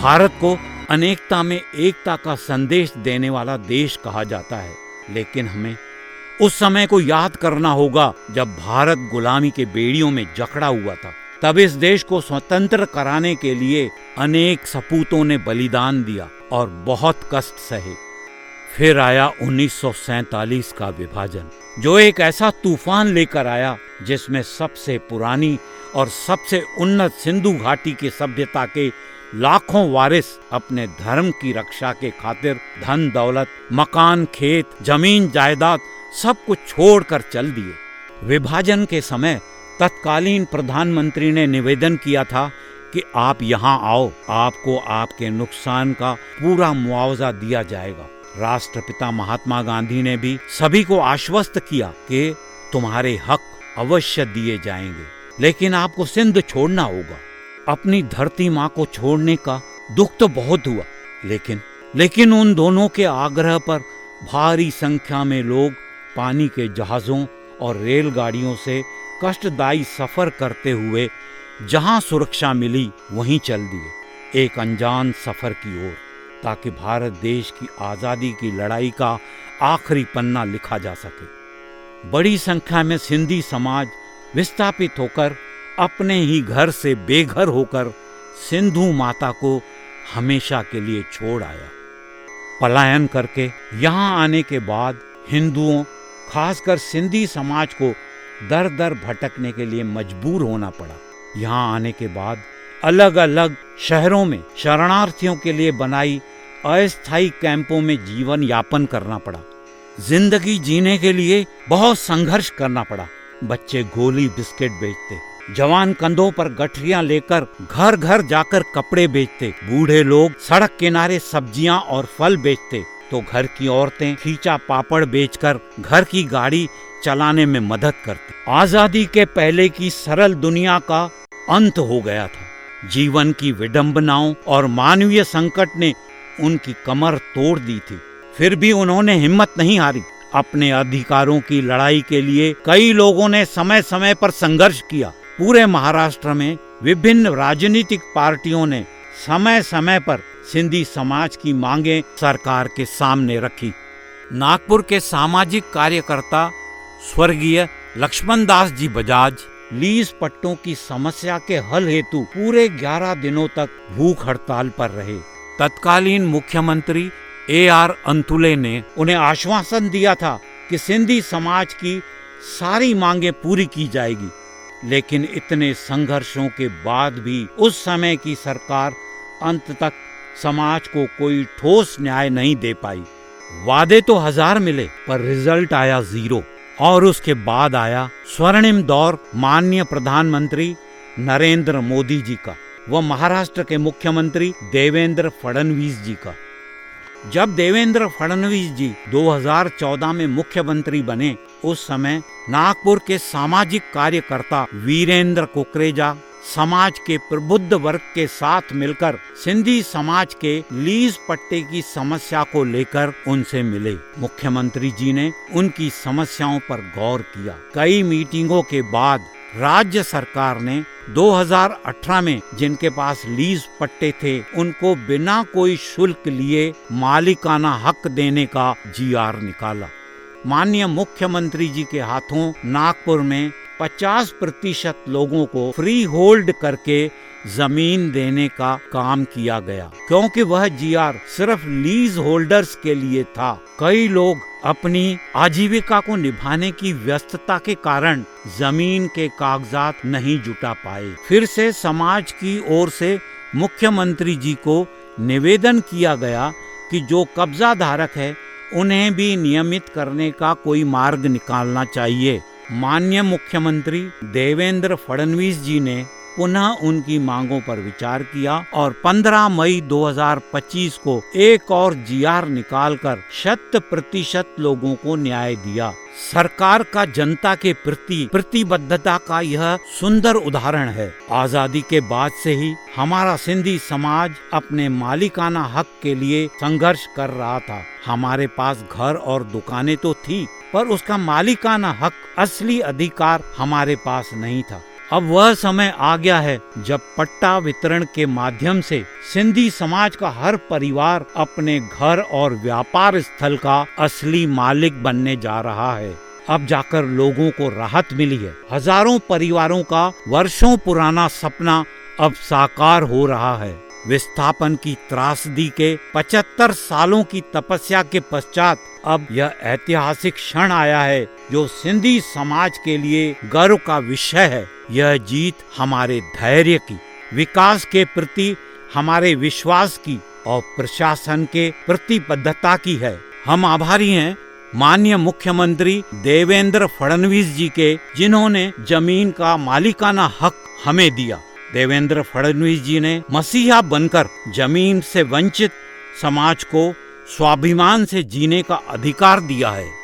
भारत को अनेकता में एकता का संदेश देने वाला देश कहा जाता है, लेकिन हमें उस समय को याद करना होगा जब भारत गुलामी के बेड़ियों में जकड़ा हुआ था। तब इस देश को स्वतंत्र कराने के लिए अनेक सपूतों ने बलिदान दिया और बहुत कष्ट सहे। फिर आया 1947 का विभाजन, जो एक ऐसा तूफान लेकर आया जिसमें सबसे पुरानी और सबसे उन्नत सिंधु घाटी की सभ्यता के लाखों वारिस अपने धर्म की रक्षा के खातिर धन दौलत, मकान, खेत, जमीन जायदाद सब कुछ छोड़कर चल दिए। विभाजन के समय तत्कालीन प्रधानमंत्री ने निवेदन किया था कि आप यहाँ आओ, आपको आपके नुकसान का पूरा मुआवजा दिया जाएगा। राष्ट्रपिता महात्मा गांधी ने भी सभी को आश्वस्त किया कि तुम्हारे हक अवश्य दिए जाएंगे, लेकिन आपको सिंध छोड़ना होगा। अपनी धरती माँ को छोड़ने का दुख तो बहुत हुआ, लेकिन उन दोनों के आग्रह पर भारी संख्या में लोग पानी के जहाजों और रेलगाड़ियों से कष्टदायी सफर करते हुए जहां सुरक्षा मिली वहीं चल दिए, एक अनजान सफर की ओर, ताकि भारत देश की आजादी की लड़ाई का आखिरी पन्ना लिखा जा सके। बड़ी संख्या में सिंधी समाज विस्थापित होकर अपने ही घर से बेघर होकर सिंधु माता को हमेशा के लिए छोड़ आया। पलायन करके यहाँ आने के बाद हिंदुओं, खासकर सिंधी समाज को दर दर भटकने के लिए मजबूर होना पड़ा। यहाँ आने के बाद अलग अलग शहरों में शरणार्थियों के लिए बनाई अस्थायी कैंपों में जीवन यापन करना पड़ा। जिंदगी जीने के लिए बहुत संघर्ष करना पड़ा। बच्चे गोली बिस्किट बेचते, जवान कंधों पर गठरियां लेकर घर घर जाकर कपड़े बेचते, बूढ़े लोग सड़क किनारे सब्जियां और फल बेचते, तो घर की औरतें खींचा पापड़ बेचकर घर की गाड़ी चलाने में मदद करती। आजादी के पहले की सरल दुनिया का अंत हो गया था। जीवन की विडंबनाओं और मानवीय संकट ने उनकी कमर तोड़ दी थी। फिर भी उन्होंने हिम्मत नहीं हारी। अपने अधिकारों की लड़ाई के लिए कई लोगों ने समय समय पर संघर्ष किया। पूरे महाराष्ट्र में विभिन्न राजनीतिक पार्टियों ने समय समय पर सिंधी समाज की मांगें सरकार के सामने रखी। नागपुर के सामाजिक कार्यकर्ता स्वर्गीय लक्ष्मण दास जी बजाज लीज पट्टों की समस्या के हल हेतु पूरे 11 दिनों तक भूख हड़ताल पर रहे। तत्कालीन मुख्यमंत्री AR अंतुले ने उन्हें आश्वासन दिया था कि सिंधी समाज की सारी मांगें पूरी की जाएगी, लेकिन इतने संघर्षों के बाद भी उस समय की सरकार अंत तक समाज को कोई ठोस न्याय नहीं दे पाई। वादे तो 1000 मिले, पर रिजल्ट आया 0। और उसके बाद आया स्वर्णिम दौर माननीय प्रधानमंत्री नरेंद्र मोदी जी का, व महाराष्ट्र के मुख्यमंत्री देवेंद्र फडणवीस जी का। जब देवेंद्र फडणवीस जी 2014 में मुख्यमंत्री बने, उस समय नागपुर के सामाजिक कार्यकर्ता वीरेंद्र कुकरेजा समाज के प्रबुद्ध वर्ग के साथ मिलकर सिंधी समाज के लीज पट्टे की समस्या को लेकर उनसे मिले। मुख्यमंत्री जी ने उनकी समस्याओं पर गौर किया। कई मीटिंगों के बाद राज्य सरकार ने 2018 में जिनके पास लीज पट्टे थे उनको बिना कोई शुल्क लिए मालिकाना हक देने का GR निकाला। माननीय मुख्यमंत्री जी के हाथों नागपुर में 50% लोगों को फ्री होल्ड करके जमीन देने का काम किया गया, क्योंकि वह GR सिर्फ लीज होल्डर्स के लिए था। कई लोग अपनी आजीविका को निभाने की व्यस्तता के कारण जमीन के कागजात नहीं जुटा पाए। फिर से समाज की ओर से मुख्यमंत्री जी को निवेदन किया गया कि जो कब्जा धारक है उन्हें भी नियमित करने का कोई मार्ग निकालना चाहिए। माननीय मुख्यमंत्री देवेंद्र फडणवीस जी ने पुनः उनकी मांगों पर विचार किया और 15 मई 2025 को एक और GR निकालकर 100% लोगों को न्याय दिया। सरकार का जनता के प्रति प्रतिबद्धता का यह सुंदर उदाहरण है। आजादी के बाद से ही हमारा सिंधी समाज अपने मालिकाना हक के लिए संघर्ष कर रहा था। हमारे पास घर और दुकानें तो थी, पर उसका मालिकाना हक, असली अधिकार हमारे पास नहीं था। अब वह समय आ गया है जब पट्टा वितरण के माध्यम से सिंधी समाज का हर परिवार अपने घर और व्यापार स्थल का असली मालिक बनने जा रहा है। अब जाकर लोगों को राहत मिली है। हजारों परिवारों का वर्षों पुराना सपना अब साकार हो रहा है। विस्थापन की त्रासदी के 75 सालों की तपस्या के पश्चात अब यह ऐतिहासिक क्षण आया है जो सिंधी समाज के लिए गर्व का विषय है। यह जीत हमारे धैर्य की, विकास के प्रति हमारे विश्वास की और प्रशासन के प्रतिबद्धता की है। हम आभारी हैं माननीय मुख्यमंत्री देवेंद्र फडणवीस जी के, जिन्होंने जमीन का मालिकाना हक हमें दिया। देवेंद्र फडणवीस जी ने मसीहा बनकर जमीन से वंचित समाज को स्वाभिमान से जीने का अधिकार दिया है।